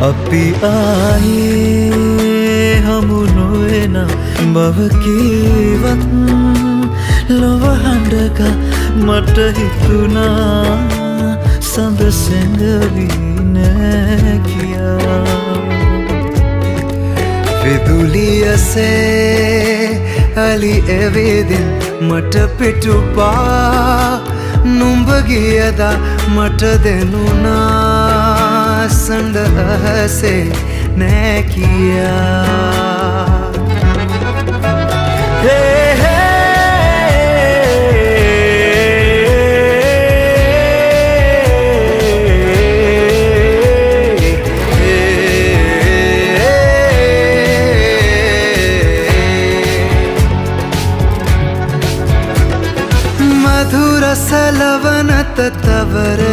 අපි ආයේ හමු නොවන බව කීවත් ලොව හඬක මට හිතුණා සඳ සැඟවී නෑ කියා විදුලියසේ අලි එවේදින් මට පිටුපා නුඹ ගියදා මට දෙනුණා සඳ අහසේ නෑ කියා मधुर सलवनत तवर